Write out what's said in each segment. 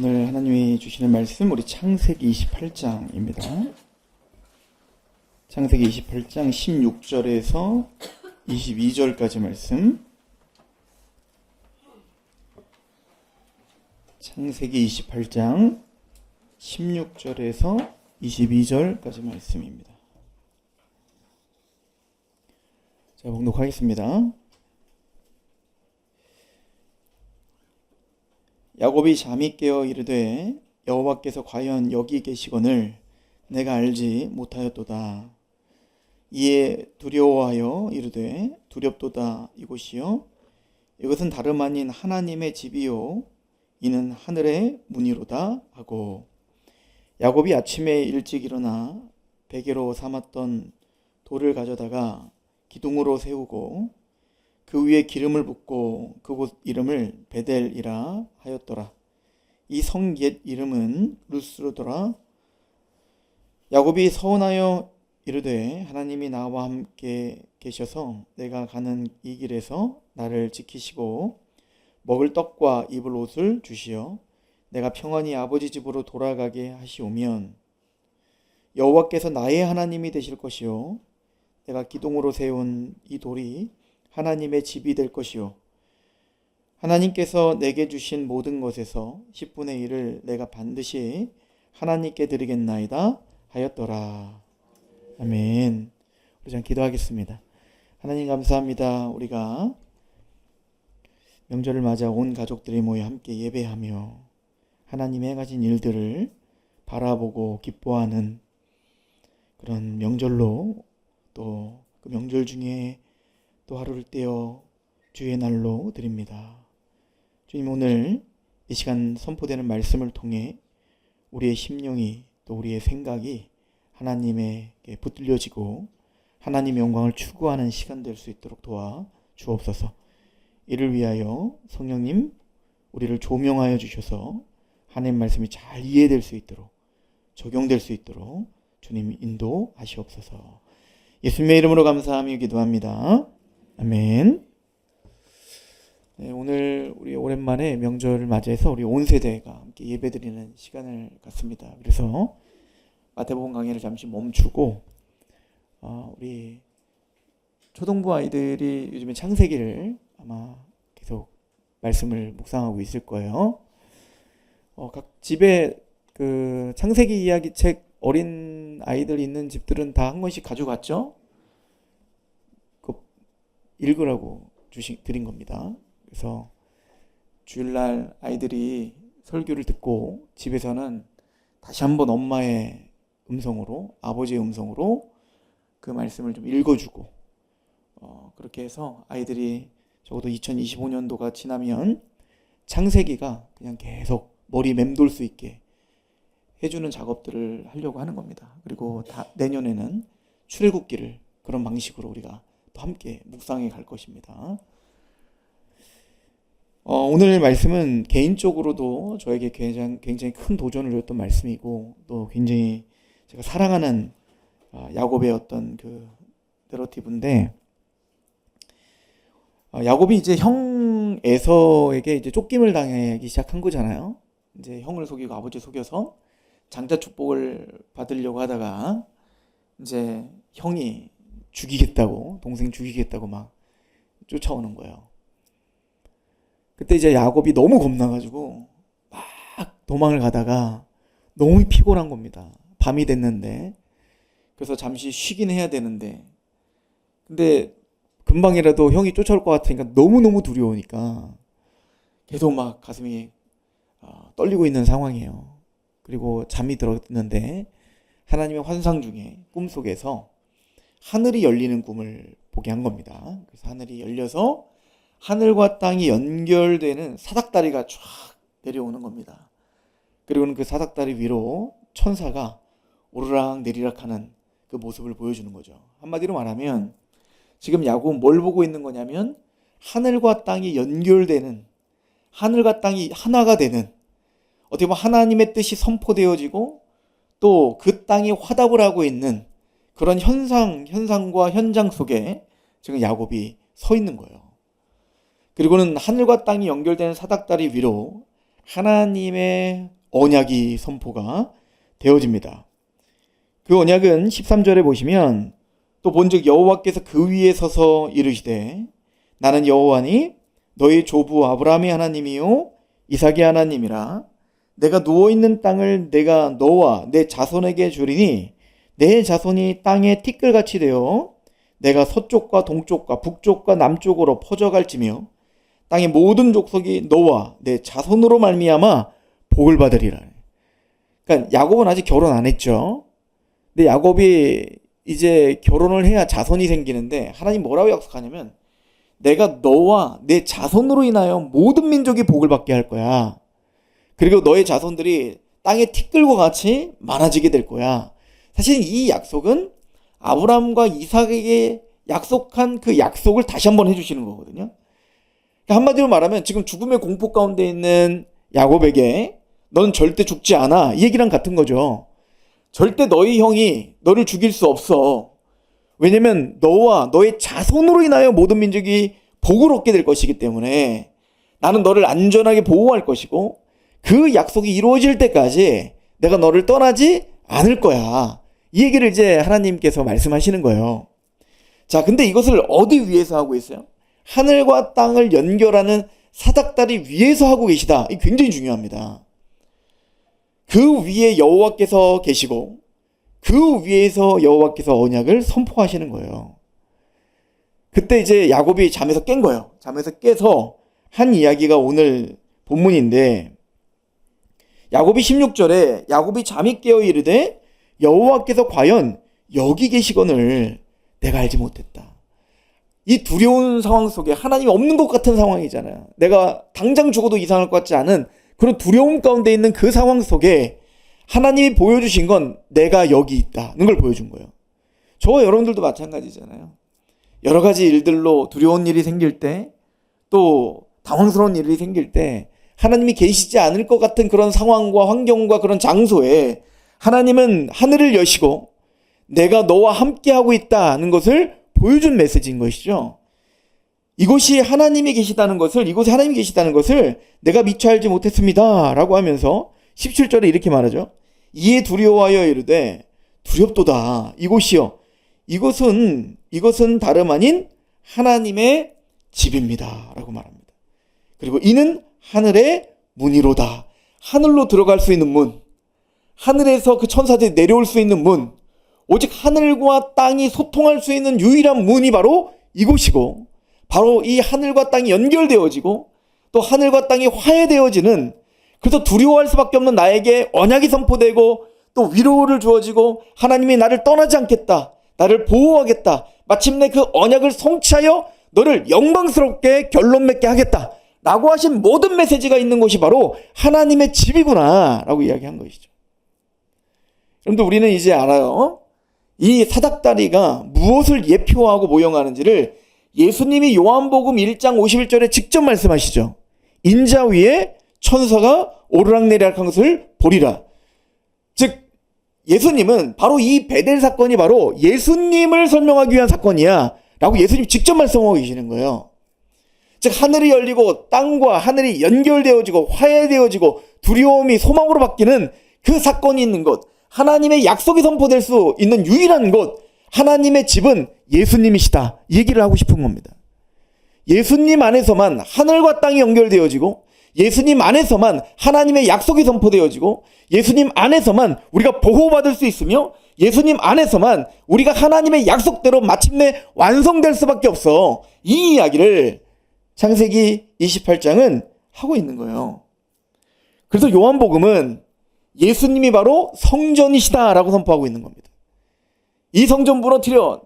오늘 하나님이 주시는 말씀 우리 창세기 28장입니다. 창세기 28장 16절에서 22절까지 말씀. 창세기 28장 16절에서 22절까지 말씀입니다. 자, 봉독하겠습니다. 야곱이 잠이 깨어 이르되 여호와께서 과연 여기 계시거늘 내가 알지 못하였도다. 이에 두려워하여 이르되 두렵도다 이곳이요 이것은 다름 아닌 하나님의 집이요 이는 하늘의 문이로다 하고, 야곱이 아침에 일찍 일어나 베개로 삼았던 돌을 가져다가 기둥으로 세우고 그 위에 기름을 붓고 그곳 이름을 베델이라 하였더라. 이 성 옛 이름은 루스로더라. 야곱이 서원하여 이르되 하나님이 나와 함께 계셔서 내가 가는 이 길에서 나를 지키시고 먹을 떡과 입을 옷을 주시어 내가 평안히 아버지 집으로 돌아가게 하시오면 여호와께서 나의 하나님이 되실 것이요 내가 기둥으로 세운 이 돌이 하나님의 집이 될 것이요 하나님께서 내게 주신 모든 것에서 10분의 1을 내가 반드시 하나님께 드리겠나이다 하였더라. 아멘. 우리 좀 기도하겠습니다. 하나님 감사합니다. 우리가 명절을 맞아 온 가족들이 모여 함께 예배하며 하나님이 행하신 일들을 바라보고 기뻐하는 그런 명절로, 또 그 명절 중에 또 하루를 떼어 주의 날로 드립니다. 주님, 오늘 이 시간 선포되는 말씀을 통해 우리의 심령이 또 우리의 생각이 하나님에게 붙들려지고 하나님의 영광을 추구하는 시간 될 수 있도록 도와 주옵소서. 이를 위하여 성령님 우리를 조명하여 주셔서 하나님 말씀이 잘 이해될 수 있도록, 적용될 수 있도록 주님 인도하시옵소서. 예수님의 이름으로 감사하며 기도합니다. 아멘. 네, 오늘 우리 오랜만에 명절을 맞이해서 우리 온 세대가 함께 예배드리는 시간을 갖습니다. 그래서 마태복음 강의를 잠시 멈추고 우리 초등부 아이들이 요즘에 창세기를 아마 계속 말씀을 묵상하고 있을 거예요. 각 집에 그 창세기 이야기 책 어린 아이들 있는 집들은 다 한 권씩 가져갔죠? 읽으라고 드린 겁니다. 그래서 주일날 아이들이 설교를 듣고 집에서는 다시 한번 엄마의 음성으로, 아버지의 음성으로 그 말씀을 좀 읽어주고, 그렇게 해서 아이들이 적어도 2025년도가 지나면 창세기가 그냥 계속 머리 맴돌 수 있게 해주는 작업들을 하려고 하는 겁니다. 그리고 내년에는 출애굽기를 그런 방식으로 우리가 또 함께 묵상해 갈 것입니다. 오늘 말씀은 개인적으로도 저에게 굉장히 큰 도전을 줬던 말씀이고, 또 굉장히 제가 사랑하는 야곱의 어떤 그 내러티브인데, 야곱이 이제 형 에서에게 이제 쫓김을 당하기 시작한 거잖아요. 이제 형을 속이고 아버지 속여서 장자 축복을 받으려고 하다가 이제 형이 죽이겠다고, 동생 죽이겠다고 막 쫓아오는 거예요. 그때 이제 야곱이 너무 겁나가지고 막 도망을 가다가 너무 피곤한 겁니다. 밤이 됐는데. 그래서 잠시 쉬긴 해야 되는데, 근데 금방이라도 형이 쫓아올 것 같으니까 너무너무 두려우니까 계속 막 가슴이 떨리고 있는 상황이에요. 그리고 잠이 들었는데 하나님의 환상 중에 꿈속에서 하늘이 열리는 꿈을 보게 한 겁니다. 그래서 하늘이 열려서 하늘과 땅이 연결되는 사닥다리가 쫙 내려오는 겁니다. 그리고는 그 사닥다리 위로 천사가 오르락 내리락 하는 그 모습을 보여주는 거죠. 한마디로 말하면 지금 야곱은 뭘 보고 있는 거냐면 하늘과 땅이 연결되는, 하늘과 땅이 하나가 되는, 어떻게 보면 하나님의 뜻이 선포되어지고 또 그 땅이 화답을 하고 있는 그런 현상과 현장 속에 지금 야곱이 서 있는 거예요. 그리고는 하늘과 땅이 연결되는 사닥다리 위로 하나님의 언약이 선포가 되어집니다. 그 언약은 13절에 보시면 또 본즉 여호와께서 그 위에 서서 이르시되 나는 여호와니 너희 조부 아브라함의 하나님이요 이삭의 하나님이라. 내가 누워있는 땅을 내가 너와 내 자손에게 주리니 내 자손이 땅에 티끌같이 되어 내가 서쪽과 동쪽과 북쪽과 남쪽으로 퍼져갈지며 땅의 모든 족속이 너와 내 자손으로 말미암아 복을 받으리라. 그러니까 야곱은 아직 결혼 안 했죠. 근데 야곱이 이제 결혼을 해야 자손이 생기는데 하나님 뭐라고 약속하냐면 내가 너와 내 자손으로 인하여 모든 민족이 복을 받게 할 거야. 그리고 너의 자손들이 땅의 티끌과 같이 많아지게 될 거야. 사실 이 약속은 아브라함과 이삭에게 약속한 그 약속을 다시 한번 해주시는 거거든요. 한마디로 말하면 지금 죽음의 공포 가운데 있는 야곱에게 너는 절대 죽지 않아, 이 얘기랑 같은 거죠. 절대 너희 형이 너를 죽일 수 없어. 왜냐면 너와 너의 자손으로 인하여 모든 민족이 복을 얻게 될 것이기 때문에 나는 너를 안전하게 보호할 것이고 그 약속이 이루어질 때까지 내가 너를 떠나지 않을 거야. 이 얘기를 이제 하나님께서 말씀하시는 거예요. 자, 근데 이것을 어디 위에서 하고 있어요? 하늘과 땅을 연결하는 사닥다리 위에서 하고 계시다. 이게 굉장히 중요합니다. 그 위에 여호와께서 계시고 그 위에서 여호와께서 언약을 선포하시는 거예요. 그때 이제 야곱이 잠에서 깬 거예요. 잠에서 깨서 한 이야기가 오늘 본문인데 야곱이 16절에 야곱이 잠이 깨어 이르되 여호와께서 과연 여기 계시거늘 내가 알지 못했다. 이 두려운 상황 속에 하나님이 없는 것 같은 상황이잖아요. 내가 당장 죽어도 이상할 것 같지 않은 그런 두려움 가운데 있는 그 상황 속에 하나님이 보여주신 건 내가 여기 있다는 걸 보여준 거예요. 저와 여러분들도 마찬가지잖아요. 여러 가지 일들로 두려운 일이 생길 때, 또 당황스러운 일이 생길 때 하나님이 계시지 않을 것 같은 그런 상황과 환경과 그런 장소에 하나님은 하늘을 여시고 내가 너와 함께하고 있다는 것을 보여준 메시지인 것이죠. 이곳이 하나님이 계시다는 것을, 이곳에 하나님이 계시다는 것을 내가 미처 알지 못했습니다 라고 하면서 17절에 이렇게 말하죠. 이에 두려워하여 이르되 두렵도다. 이곳이요, 이것은 다름 아닌 하나님의 집입니다 라고 말합니다. 그리고 이는 하늘의 문이로다. 하늘로 들어갈 수 있는 문, 하늘에서 그 천사들이 내려올 수 있는 문, 오직 하늘과 땅이 소통할 수 있는 유일한 문이 바로 이곳이고, 바로 이 하늘과 땅이 연결되어지고 또 하늘과 땅이 화해되어지는, 그래서 두려워할 수밖에 없는 나에게 언약이 선포되고 또 위로를 주어지고 하나님이 나를 떠나지 않겠다, 나를 보호하겠다, 마침내 그 언약을 성취하여 너를 영광스럽게 결론 맺게 하겠다 라고 하신 모든 메시지가 있는 곳이 바로 하나님의 집이구나 라고 이야기한 것이죠. 여러분들, 우리는 이제 알아요. 이 사닥다리가 무엇을 예표하고 모형하는지를 예수님이 요한복음 1장 51절에 직접 말씀하시죠. 인자 위에 천사가 오르락내리락 한 것을 보리라. 즉 예수님은 바로 이 베델 사건이 바로 예수님을 설명하기 위한 사건이야 라고 예수님이 직접 말씀하고 계시는 거예요. 즉 하늘이 열리고 땅과 하늘이 연결되어지고 화해되어지고 두려움이 소망으로 바뀌는 그 사건이 있는 곳, 하나님의 약속이 선포될 수 있는 유일한 곳, 하나님의 집은 예수님이시다, 이 얘기를 하고 싶은 겁니다. 예수님 안에서만 하늘과 땅이 연결되어지고 예수님 안에서만 하나님의 약속이 선포되어지고 예수님 안에서만 우리가 보호받을 수 있으며 예수님 안에서만 우리가 하나님의 약속대로 마침내 완성될 수밖에 없어. 이 이야기를 창세기 28장은 하고 있는 거예요. 그래서 요한복음은 예수님이 바로 성전이시다라고 선포하고 있는 겁니다. 이 성전 무너뜨려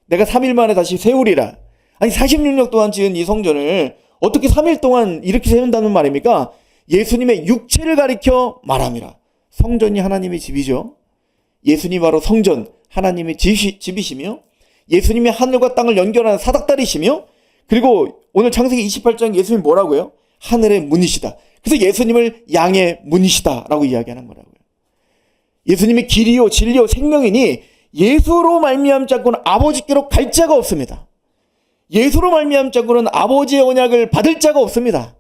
내가 3일 만에 다시 세우리라. 아니 46년 동안 지은 이 성전을 어떻게 3일 동안 이렇게 세운다는 말입니까? 예수님의 육체를 가리켜 말함이라. 성전이 하나님의 집이죠. 예수님이 바로 성전, 하나님의 집이시며 예수님이 하늘과 땅을 연결하는 사닥다리시며, 그리고 오늘 창세기 28장 예수님이 뭐라고요? 하늘의 문이시다. 그래서 예수님을 양의 문이시다 라고 이야기하는 거라고요. 예수님이 길이요 진리요 생명이니 예수로 말미암 자고는 아버지께로 갈 자가 없습니다. 예수로 말미암 자고는 아버지의 언약을 받을 자가 없습니다.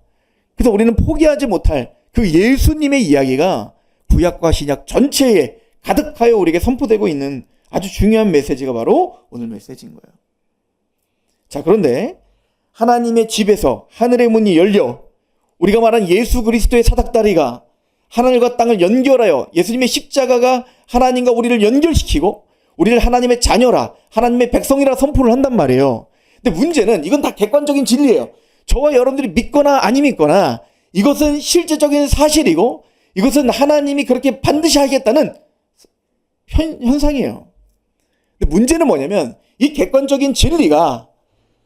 그래서 우리는 포기하지 못할 그 예수님의 이야기가 구약과 신약 전체에 가득하여 우리에게 선포되고 있는 아주 중요한 메시지가 바로 오늘 메시지인 거예요. 자, 그런데 하나님의 집에서 하늘의 문이 열려 우리가 말한 예수 그리스도의 사닥다리가 하늘과 땅을 연결하여 예수님의 십자가가 하나님과 우리를 연결시키고 우리를 하나님의 자녀라, 하나님의 백성이라 선포를 한단 말이에요. 근데 문제는 이건 다 객관적인 진리예요. 저와 여러분들이 믿거나 안 믿거나 이것은 실제적인 사실이고 이것은 하나님이 그렇게 반드시 하겠다는 현상이에요. 근데 문제는 뭐냐면 이 객관적인 진리가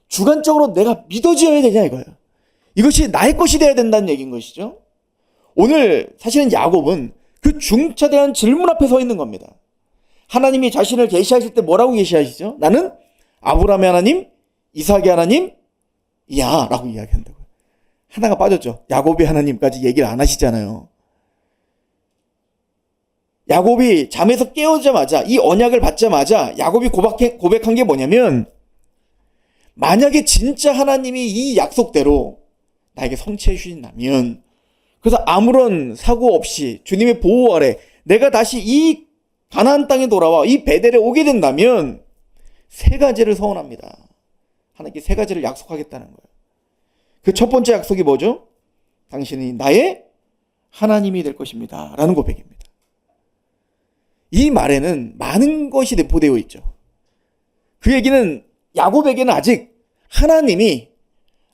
주관적으로 내가 믿어져야 되냐 이거예요. 이것이 나의 것이 되어야 된다는 얘기인 것이죠. 오늘 사실은 야곱은 그 중차대한 질문 앞에 서 있는 겁니다. 하나님이 자신을 계시하실 때 뭐라고 계시하시죠? 나는 아브라함의 하나님, 이삭의 하나님, 야 라고 이야기한다고요. 하나가 빠졌죠. 야곱의 하나님까지 얘기를 안 하시잖아요. 야곱이 잠에서 깨어자마자 이 언약을 받자마자 야곱이 고백한 게 뭐냐면 만약에 진짜 하나님이 이 약속대로 나에게 성취해 주신다면 그래서 아무런 사고 없이 주님의 보호 아래 내가 다시 이 가나안 땅에 돌아와 이 베델에 오게 된다면 세 가지를 서원합니다. 하나님께 세 가지를 약속하겠다는 거예요. 그 첫 번째 약속이 뭐죠? 당신이 나의 하나님이 될 것입니다. 라는 고백입니다. 이 말에는 많은 것이 내포되어 있죠. 그 얘기는 야곱에게는 아직 하나님이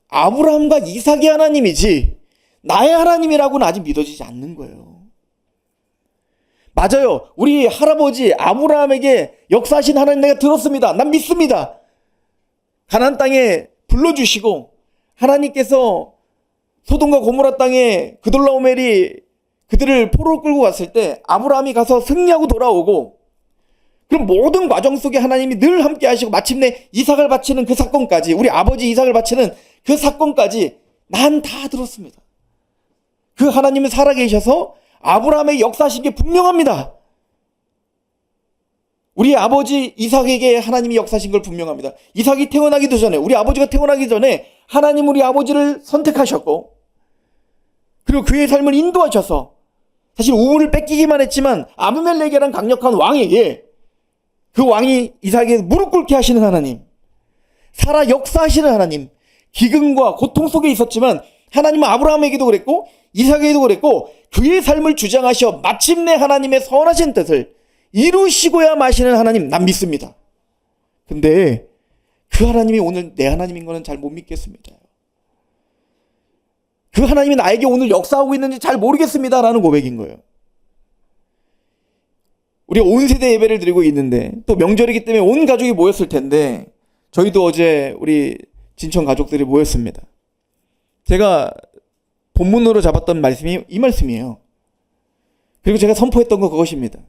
아브라함과 이삭의 하나님이지 나의 하나님이라고는 아직 믿어지지 않는 거예요. 맞아요. 우리 할아버지 아브라함에게 역사하신 하나님 내가 들었습니다. 난 믿습니다. 가나안 땅에 불러주시고 하나님께서 소돔과 고모라 땅에 그돌라오멜이 그들을 포로로 끌고 갔을 때 아브라함이 가서 승리하고 돌아오고 그럼 모든 과정 속에 하나님이 늘 함께 하시고 마침내 이삭을 바치는 그 사건까지 우리 아버지 이삭을 바치는 그 사건까지 난 다 들었습니다. 그 하나님은 살아계셔서 아브라함의 역사하신 게 분명합니다. 우리 아버지 이삭에게 하나님이 역사하신 걸 분명합니다. 이삭이 태어나기도 전에 우리 아버지가 태어나기 전에 하나님 우리 아버지를 선택하셨고 그리고 그의 삶을 인도하셔서 사실 우물을 뺏기기만 했지만 아비멜렉이라는 강력한 왕에게 그 왕이 이삭에게 무릎 꿇게 하시는 하나님, 살아 역사하시는 하나님, 기근과 고통 속에 있었지만 하나님은 아브라함에게도 그랬고 이삭에게도 그랬고 그의 삶을 주장하셔 마침내 하나님의 선하신 뜻을 이루시고야 마시는 하나님 난 믿습니다. 근데 그 하나님이 오늘 내 하나님인 거는 잘 못 믿겠습니다. 그 하나님이 나에게 오늘 역사하고 있는지 잘 모르겠습니다 라는 고백인 거예요. 우리가 온 세대 예배를 드리고 있는데 또 명절이기 때문에 온 가족이 모였을 텐데 저희도 어제 우리 진천 가족들이 모였습니다. 제가 본문으로 잡았던 말씀이 이 말씀이에요. 그리고 제가 선포했던 거 그것입니다.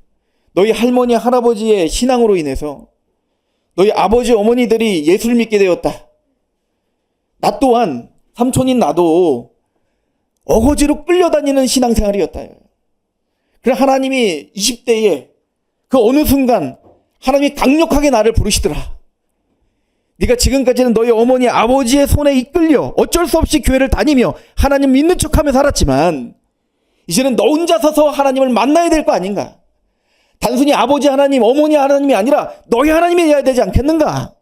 너희 할머니 할아버지의 신앙으로 인해서 너희 아버지 어머니들이 예수를 믿게 되었다. 나 또한 삼촌인 나도 어거지로 끌려다니는 신앙생활이었다. 그래 하나님이 20대에 그 어느 순간 하나님이 강력하게 나를 부르시더라. 네가 지금까지는 너희 어머니 아버지의 손에 이끌려 어쩔 수 없이 교회를 다니며 하나님 믿는 척하며 살았지만 이제는 너 혼자 서서 하나님을 만나야 될 거 아닌가. 단순히 아버지 하나님 어머니 하나님이 아니라 너희 하나님이 되어야 되지 않겠는가.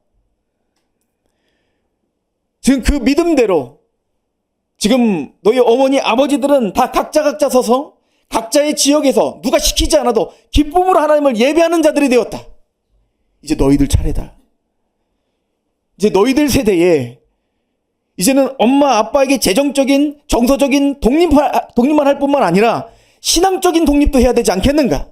지금 그 믿음대로 지금 너희 어머니 아버지들은 다 각자 서서 각자의 지역에서 누가 시키지 않아도 기쁨으로 하나님을 예배하는 자들이 되었다. 이제 너희들 차례다. 이제 너희들 세대에 이제는 엄마 아빠에게 재정적인 정서적인 독립만 할 뿐만 아니라 신앙적인 독립도 해야 되지 않겠는가.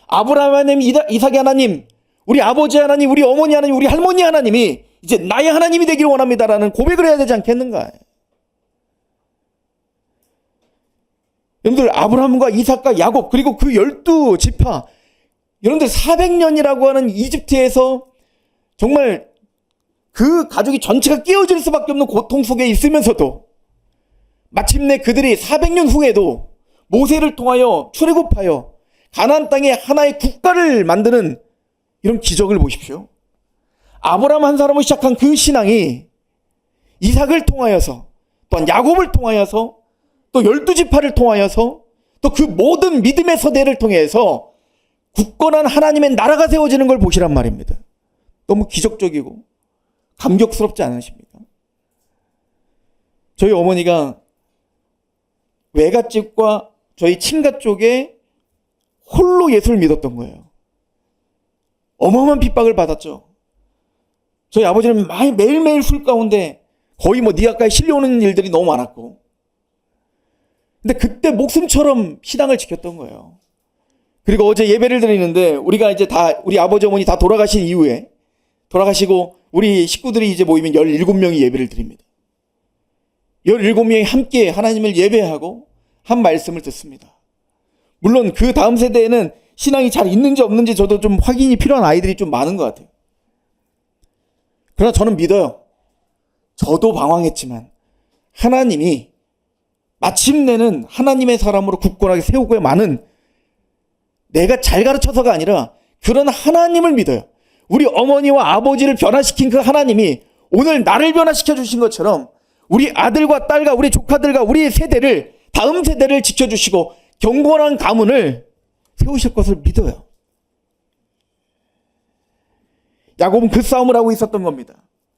아브라함 하나님, 이삭의 하나님, 우리 아버지 하나님, 우리 어머니 하나님, 우리 할머니 하나님이 이제 나의 하나님이 되기를 원합니다라는 고백을 해야 되지 않겠는가. 여러분들 아브라함과 이삭과 야곱 그리고 그 12지파 여러분들 400년이라고 하는 이집트에서 정말 그 가족이 전체가 깨어질 수밖에 없는 고통 속에 있으면서도 마침내 그들이 400년 후에도 모세를 통하여 출애굽하여 가나안 땅에 하나의 국가를 만드는 이런 기적을 보십시오. 아브라함 한 사람을 시작한 그 신앙이 이삭을 통하여서 또한 야곱을 통하여서 또 12지파를 통하여서 또 그 모든 믿음의 세대를 통해서 굳건한 하나님의 나라가 세워지는 걸 보시란 말입니다. 너무 기적적이고 감격스럽지 않으십니까? 저희 어머니가 외갓집과 저희 친가 쪽에 홀로 예수를 믿었던 거예요. 어마어마한 핍박을 받았죠. 저희 아버지는 매일매일 술 가운데 거의 네 가까이 실려오는 일들이 너무 많았고, 근데 그때 목숨처럼 신앙을 지켰던 거예요. 그리고 어제 예배를 드리는데 우리가 이제 우리 아버지 어머니 다 돌아가신 이후에, 돌아가시고 우리 식구들이 이제 모이면 17명이 예배를 드립니다. 17명이 함께 하나님을 예배하고 한 말씀을 듣습니다. 물론 그 다음 세대에는 신앙이 잘 있는지 없는지 저도 좀 확인이 필요한 아이들이 좀 많은 것 같아요. 그러나 저는 믿어요. 저도 방황했지만 하나님이 마침내는 하나님의 사람으로 굳건하게 세우고야 마는, 내가 잘 가르쳐서가 아니라 그런 하나님을 믿어요. 우리 어머니와 아버지를 변화시킨 그 하나님이 오늘 나를 변화시켜 주신 것처럼 우리 아들과 딸과 우리 조카들과 우리 세대를, 다음 세대를 지켜주시고 경건한 가문을 세우실 것을 믿어요. 야곱은 그 싸움을 하고 있었던 겁니다.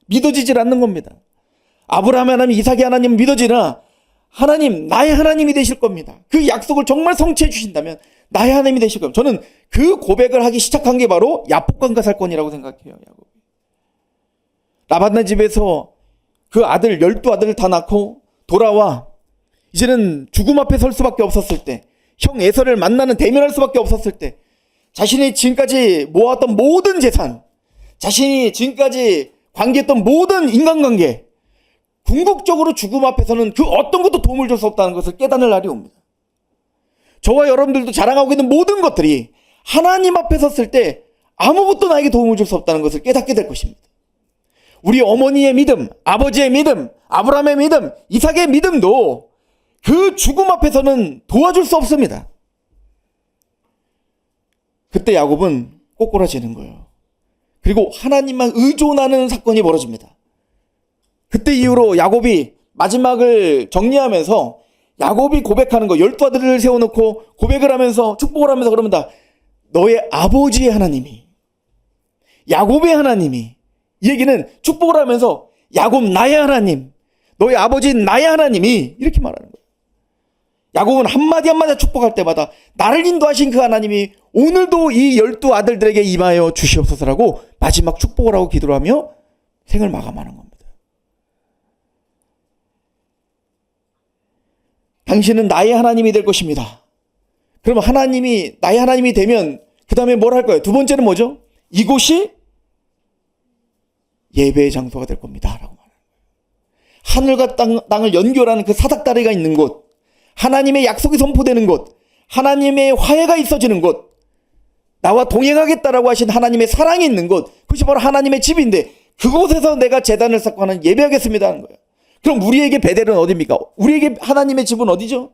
믿어지질 않는 겁니다. 아브라함의 하나님, 이삭의 하나님은 믿어지나 하나님, 나의 하나님이 되실 겁니다. 그 약속을 정말 성취해 주신다면 나의 하나님이 되실 겁니다. 저는 그 고백을 하기 시작한 게 바로 야복강가 사건이라고 생각해요. 야곱. 라반의 집에서 그 아들, 12아들을 다 낳고 돌아와 이제는 죽음 앞에 설 수밖에 없었을 때, 형 에서를 만나는 대면할 수밖에 없었을 때, 자신이 지금까지 모았던 모든 재산, 자신이 지금까지 관계했던 모든 인간관계, 궁극적으로 죽음 앞에서는 그 어떤 것도 도움을 줄 수 없다는 것을 깨닫는 날이 옵니다. 저와 여러분들도 자랑하고 있는 모든 것들이 하나님 앞에 섰을 때 아무것도 나에게 도움을 줄 수 없다는 것을 깨닫게 될 것입니다. 우리 어머니의 믿음, 아버지의 믿음, 아브라함의 믿음, 이삭의 믿음도 그 죽음 앞에서는 도와줄 수 없습니다. 그때 야곱은 꼬꾸라지는 거예요. 그리고 하나님만 의존하는 사건이 벌어집니다. 그때 이후로 야곱이 마지막을 정리하면서 야곱이 고백하는 거, 12아들을 세워놓고 고백을 하면서 축복을 하면서 그럽니다. 너의 아버지의 하나님이, 야곱의 하나님이, 이 얘기는 축복을 하면서 야곱 나의 하나님, 너의 아버지 나의 하나님이, 이렇게 말하는 거예요. 야곱은 한마디 한마디 축복할 때마다 나를 인도하신 그 하나님이 오늘도 이 12아들들에게 임하여 주시옵소서라고 마지막 축복을 하고 기도를 하며 생을 마감하는 겁니다. 당신은 나의 하나님이 될 것입니다. 그러면 하나님이 나의 하나님이 되면 그 다음에 뭘 할 거예요? 두 번째는 뭐죠? 이곳이 예배의 장소가 될 겁니다 라고 말해요. 하늘과 땅을 연결하는 그 사닥다리가 있는 곳, 하나님의 약속이 선포되는 곳, 하나님의 화해가 있어지는 곳, 나와 동행하겠다라고 하신 하나님의 사랑이 있는 곳, 그것이 바로 하나님의 집인데 그곳에서 내가 제단을 쌓고 하는 예배하겠습니다 하는 거예요. 그럼 우리에게 베델은 어디입니까? 우리에게 하나님의 집은 어디죠?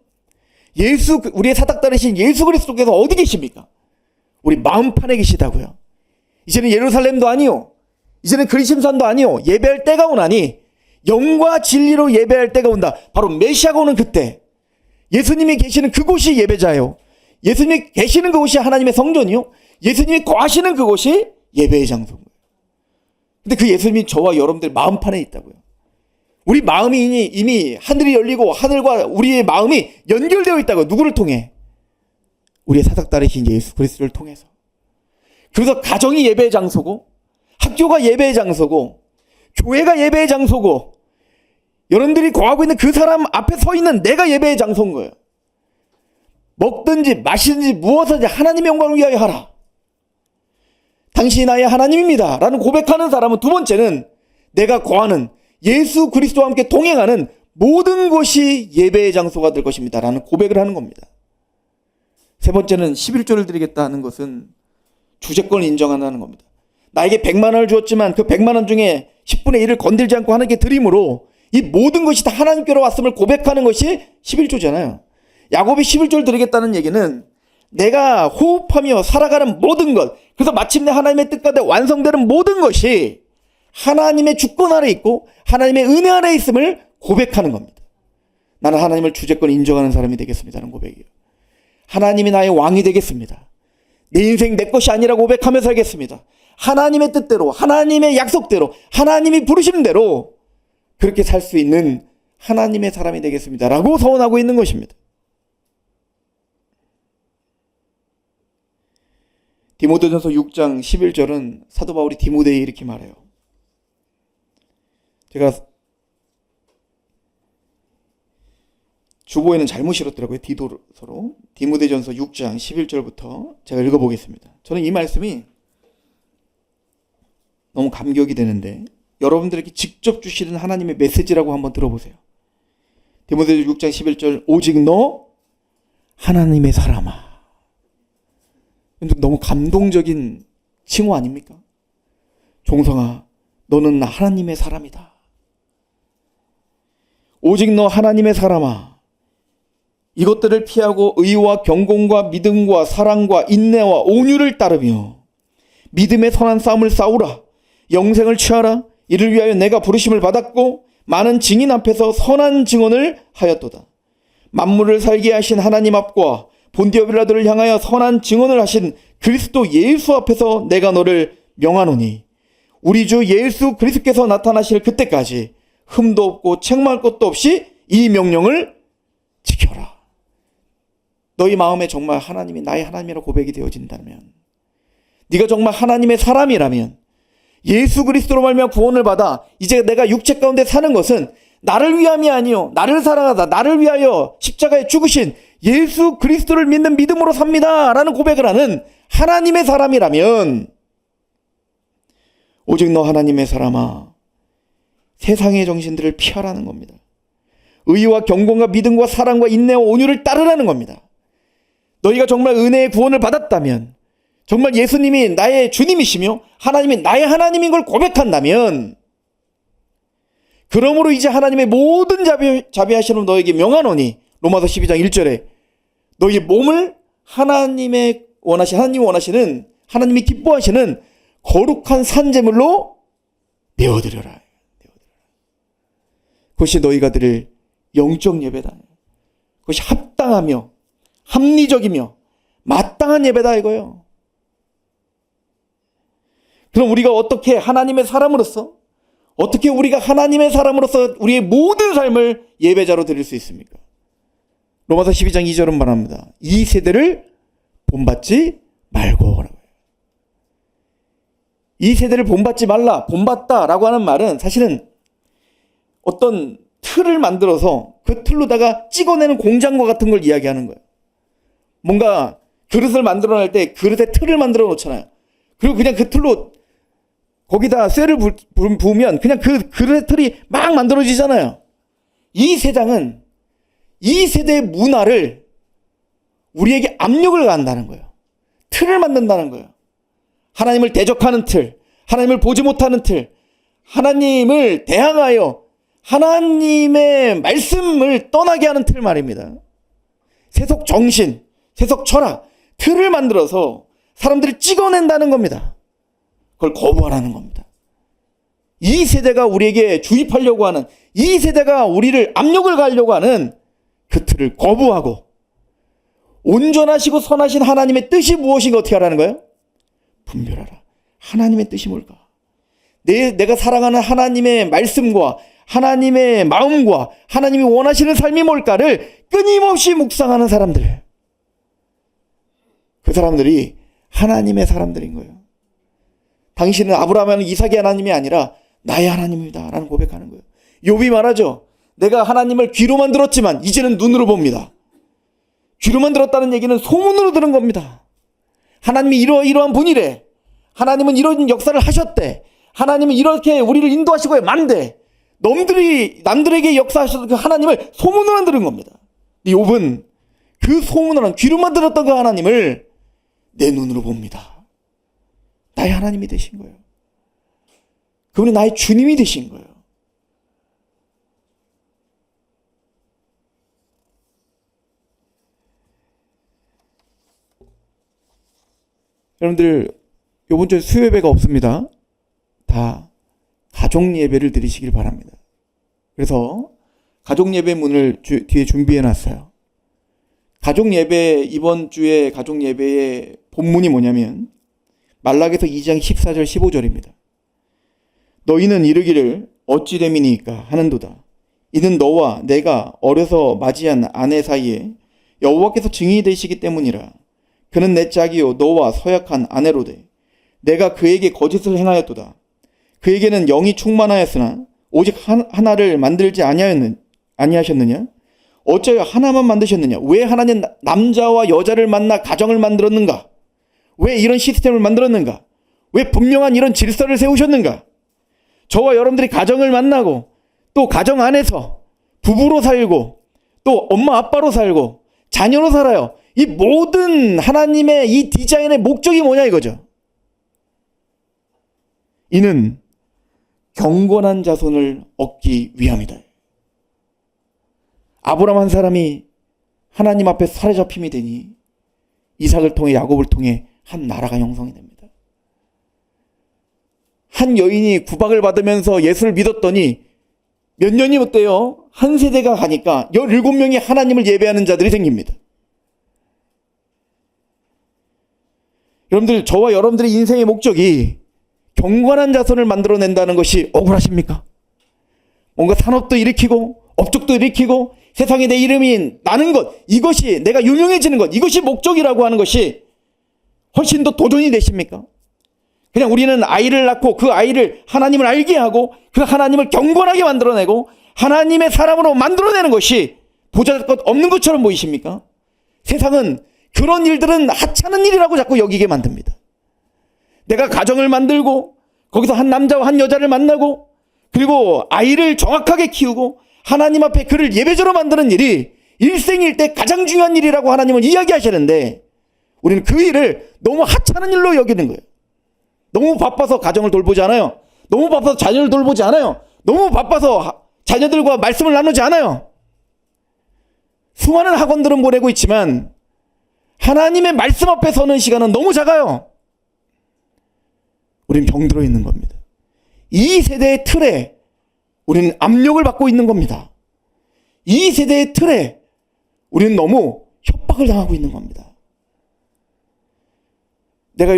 우리의 사닥다리신 예수 그리스도께서 어디 계십니까? 우리 마음판에 계시다고요. 이제는 예루살렘도 아니요, 이제는 그리심산도 아니요, 예배할 때가 오나니 영과 진리로 예배할 때가 온다. 바로 메시아가 오는 그때 예수님이 계시는 그곳이 예배자요, 예수님이 계시는 그곳이 하나님의 성전이요, 예수님이 거하시는 그곳이 예배의 장소인 거예요. 근데 그 예수님이 저와 여러분들 마음판에 있다고요. 우리 마음이 이미 하늘이 열리고 하늘과 우리의 마음이 연결되어 있다고. 누구를 통해? 우리의 사닥다리신 예수 그리스도를 통해서. 그래서 가정이 예배의 장소고, 학교가 예배의 장소고, 교회가 예배의 장소고, 여러분들이 거하고 있는 그 사람 앞에 서 있는 내가 예배의 장소인 거예요. 먹든지 마시든지 무엇이든지 하나님의 영광을 위하여 하라. 당신이 나의 하나님입니다 라는 고백하는 사람은 두 번째는 내가 거하는 예수 그리스도와 함께 동행하는 모든 것이 예배의 장소가 될 것입니다 라는 고백을 하는 겁니다. 세 번째는 11조를 드리겠다는 것은 주재권을 인정한다는 겁니다. 나에게 100만 원을 주었지만 그 100만 원 중에 10분의 1을 건들지 않고 하나님께 드림으로 이 모든 것이 다 하나님께로 왔음을 고백하는 것이 11조잖아요. 야곱이 11조를 드리겠다는 얘기는 내가 호흡하며 살아가는 모든 것, 그래서 마침내 하나님의 뜻가운데 완성되는 모든 것이 하나님의 주권 아래 있고 하나님의 은혜 아래 있음을 고백하는 겁니다. 나는 하나님을 주재권 인정하는 사람이 되겠습니다는 고백이에요. 하나님이 나의 왕이 되겠습니다. 내 인생 내 것이 아니라고 고백하며 살겠습니다. 하나님의 뜻대로, 하나님의 약속대로, 하나님이 부르신 대로 그렇게 살 수 있는 하나님의 사람이 되겠습니다 라고 서원하고 있는 것입니다. 디모데전서 6장 11절은 사도 바울이 디모데에 이렇게 말해요. 제가 주보에는 잘못 실었더라고요. 디도서로. 디모데전서 6장 11절부터 제가 읽어보겠습니다. 저는 이 말씀이 너무 감격이 되는데 여러분들에게 직접 주시는 하나님의 메시지라고 한번 들어보세요. 디모데전서 6장 11절 오직 너 하나님의 사람아. 너무 감동적인 칭호 아닙니까? 종성아, 너는 하나님의 사람이다. 오직 너 하나님의 사람아. 이것들을 피하고 의와 경공과 믿음과 사랑과 인내와 온유를 따르며 믿음의 선한 싸움을 싸우라. 영생을 취하라. 이를 위하여 내가 부르심을 받았고 많은 증인 앞에서 선한 증언을 하였도다. 만물을 살게 하신 하나님 앞과 본디오 빌라도를 향하여 선한 증언을 하신 그리스도 예수 앞에서 내가 너를 명하노니 우리 주 예수 그리스도께서 나타나실 그때까지 흠도 없고 책망할 것도 없이 이 명령을 지켜라. 너희 마음에 정말 하나님이 나의 하나님이라고 고백이 되어진다면, 네가 정말 하나님의 사람이라면, 예수 그리스도로 말미암아 구원을 받아 이제 내가 육체 가운데 사는 것은 나를 위함이 아니요 나를 사랑하다 나를 위하여 십자가에 죽으신 예수 그리스도를 믿는 믿음으로 삽니다 라는 고백을 하는 하나님의 사람이라면, 오직 너 하나님의 사람아, 세상의 정신들을 피하라는 겁니다. 의와 경건과 믿음과 사랑과 인내와 온유를 따르라는 겁니다. 너희가 정말 은혜의 구원을 받았다면, 정말 예수님이 나의 주님이시며 하나님이 나의 하나님인 걸 고백한다면, 그러므로 이제 하나님의 모든 자비하시는 너에게 명하노니 로마서 12장 1절에 너희 몸을 하나님이 원하시는 하나님이 기뻐하시는 거룩한 산제물로 내어드려라. 그것이 너희가 드릴 영적 예배다. 그것이 합당하며 합리적이며 마땅한 예배다 이거예요. 그럼 우리가 어떻게 하나님의 사람으로서, 어떻게 우리가 하나님의 사람으로서 우리의 모든 삶을 예배자로 드릴 수 있습니까? 로마서 12장 2절은 말합니다. 이 세대를 본받지 말고. 이 세대를 본받지 말라, 본받다라고 하는 말은 사실은 어떤 틀을 만들어서 그 틀로다가 찍어내는 공장과 같은 걸 이야기하는 거예요. 뭔가 그릇을 만들어낼 때 그릇에 틀을 만들어 놓잖아요. 그리고 그냥 그 틀로 거기다 쇠를 부으면 그냥 그 그릇의 틀이 막 만들어지잖아요. 이 세상은 이 세대의 문화를 우리에게 압력을 가한다는 거예요. 틀을 만든다는 거예요. 하나님을 대적하는 틀, 하나님을 보지 못하는 틀, 하나님을 대항하여 하나님의 말씀을 떠나게 하는 틀 말입니다. 세속 정신, 세속 철학, 틀을 만들어서 사람들을 찍어낸다는 겁니다. 그걸 거부하라는 겁니다. 이 세대가 우리에게 주입하려고 하는, 이 세대가 우리를 압력을 가하려고 하는 그 틀을 거부하고 온전하시고 선하신 하나님의 뜻이 무엇인가 어떻게 하라는 거예요? 분별하라. 하나님의 뜻이 뭘까? 내가 사랑하는 하나님의 말씀과 하나님의 마음과 하나님이 원하시는 삶이 뭘까를 끊임없이 묵상하는 사람들. 그 사람들이 하나님의 사람들인 거예요. 당신은 아브라함은 이삭의 하나님이 아니라 나의 하나님입니다 라는 고백하는 거예요. 욥이 말하죠. 내가 하나님을 귀로만 들었지만 이제는 눈으로 봅니다. 귀로만 들었다는 얘기는 소문으로 들은 겁니다. 하나님이 이러한 분이래. 하나님은 이런 역사를 하셨대. 하나님은 이렇게 우리를 인도하시고 만대. 남들에게 역사하셨던 그 하나님을 소문으로만 들은 겁니다. 욥은 그 소문으로만 귀로만 들었던 그 하나님을 내 눈으로 봅니다. 나의 하나님이 되신 거예요. 그분이 나의 주님이 되신 거예요. 여러분들 이번 주에 수요예배가 없습니다. 다 가족 예배를 드리시길 바랍니다. 그래서 가족 예배 문을 뒤에 준비해 놨어요. 가족 예배, 이번 주에 가족 예배의 본문이 뭐냐면 말라기서 2장 14절 15절입니다. 너희는 이르기를 어찌 됨이니까 하는도다. 이는 너와 내가 어려서 맞이한 아내 사이에 여호와께서 증인이 되시기 때문이라. 그는 내 짝이요 너와 서약한 아내로되 내가 그에게 거짓을 행하였도다. 그에게는 영이 충만하였으나 오직 하나를 만들지 아니하셨느냐? 어쩌여 하나만 만드셨느냐? 왜 하나님 남자와 여자를 만나 가정을 만들었는가? 왜 이런 시스템을 만들었는가? 왜 분명한 이런 질서를 세우셨는가? 저와 여러분들이 가정을 만나고 또 가정 안에서 부부로 살고 또 엄마 아빠로 살고 자녀로 살아요. 이 모든 하나님의 이 디자인의 목적이 뭐냐 이거죠. 이는 경건한 자손을 얻기 위함이다. 아브람 한 사람이 하나님 앞에 사로잡힘이 되니 이삭을 통해 야곱을 통해 한 나라가 형성이 됩니다. 한 여인이 구박을 받으면서 예수를 믿었더니 몇 년이 어때요? 한 세대가 가니까 17명이 하나님을 예배하는 자들이 생깁니다. 여러분들, 저와 여러분들의 인생의 목적이 경건한 자손을 만들어낸다는 것이 억울하십니까? 뭔가 산업도 일으키고 업적도 일으키고 세상에 내 이름이 나는 것, 이것이 내가 유명해지는 것, 이것이 목적이라고 하는 것이 훨씬 더 도전이 되십니까? 그냥 우리는 아이를 낳고 그 아이를 하나님을 알게 하고 그 하나님을 경건하게 만들어내고 하나님의 사람으로 만들어내는 것이 보잘것 없는 것처럼 보이십니까? 세상은 그런 일들은 하찮은 일이라고 자꾸 여기게 만듭니다. 내가 가정을 만들고 거기서 한 남자와 한 여자를 만나고 그리고 아이를 정확하게 키우고 하나님 앞에 그를 예배자로 만드는 일이 일생일대 가장 중요한 일이라고 하나님은 이야기하시는데 우리는 그 일을 너무 하찮은 일로 여기는 거예요. 너무 바빠서 가정을 돌보지 않아요. 너무 바빠서 자녀를 돌보지 않아요. 너무 바빠서 자녀들과 말씀을 나누지 않아요. 수많은 학원들은 보내고 있지만 하나님의 말씀 앞에 서는 시간은 너무 작아요. 우리는 병들어 있는 겁니다. 이 세대의 틀에 우리는 압력을 받고 있는 겁니다. 이 세대의 틀에 우리는 너무 협박을 당하고 있는 겁니다. 제가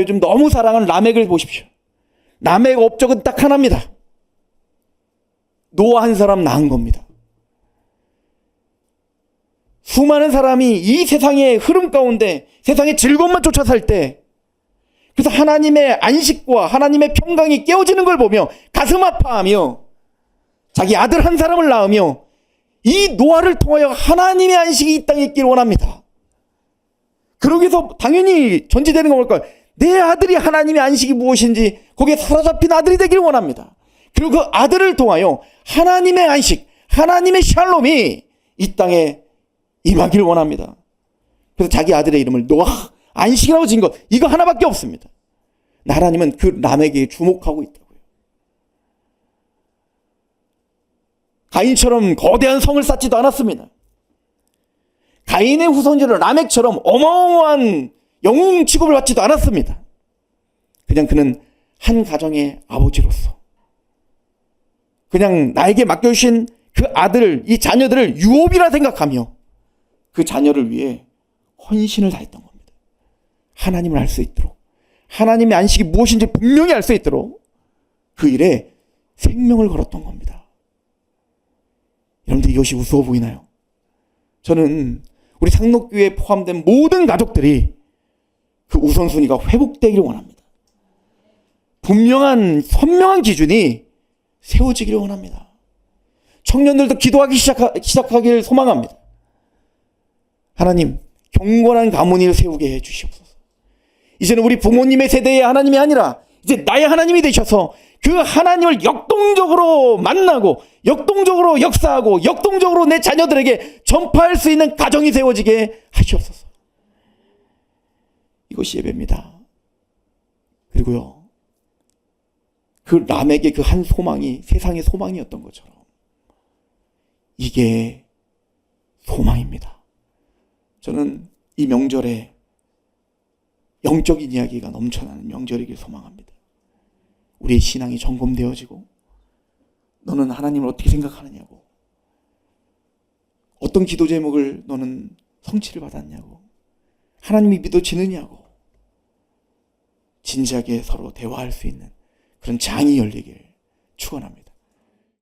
요즘 너무 사랑하는 라멕을 보십시오. 라멕 업적은 딱 하나입니다. 노아 한 사람 낳은 겁니다. 수많은 사람이 이 세상의 흐름 가운데 세상의 즐거움만 쫓아 살 때 그래서 하나님의 안식과 하나님의 평강이 깨어지는 걸 보며 가슴 아파하며 자기 아들 한 사람을 낳으며 이 노아를 통하여 하나님의 안식이 이 땅에 있기를 원합니다. 그러기 위해서 당연히 전제되는 건 뭘까요? 내 아들이 하나님의 안식이 무엇인지 거기에 사로잡힌 아들이 되기를 원합니다. 그리고 그 아들을 통하여 하나님의 안식, 하나님의 샬롬이 이 땅에 임하기를 원합니다. 그래서 자기 아들의 이름을 노아, 안식이라고 지은 것, 이거 하나밖에 없습니다. 하나님은 그 람에게 주목하고 있다고요. 가인처럼 거대한 성을 쌓지도 않았습니다. 가인의 후손들은 라멕처럼 어마어마한 영웅 취급을 받지도 않았습니다. 그냥 그는 한 가정의 아버지로서 그냥 나에게 맡겨주신 그 아들을, 이 자녀들을 유업이라 생각하며 그 자녀를 위해 헌신을 다했던 겁니다. 하나님을 알 수 있도록, 하나님의 안식이 무엇인지 분명히 알 수 있도록 그 일에 생명을 걸었던 겁니다. 여러분들 이것이 우스워 보이나요? 저는 우리 상록교회에 포함된 모든 가족들이 그 우선순위가 회복되기를 원합니다. 분명한 선명한 기준이 세워지기를 원합니다. 청년들도 기도하기 시작하기를 소망합니다. 하나님, 경건한 가문을 세우게 해주시옵소서. 이제는 우리 부모님의 세대의 하나님이 아니라 이제 나의 하나님이 되셔서 그 하나님을 역동적으로 만나고 역동적으로 역사하고 역동적으로 내 자녀들에게 전파할 수 있는 가정이 세워지게 하시옵소서. 이것이 예배입니다. 그리고요, 그 람에게 그 한 소망이 세상의 소망이었던 것처럼 이게 소망입니다. 저는 이 명절에 영적인 이야기가 넘쳐나는 명절이길 소망합니다. 우리의 신앙이 점검되어지고 너는 하나님을 어떻게 생각하느냐고 어떤 기도 제목을 너는 성취를 받았냐고, 하나님이 믿어지느냐고, 진지하게 서로 대화할 수 있는 그런 장이 열리길 축원합니다.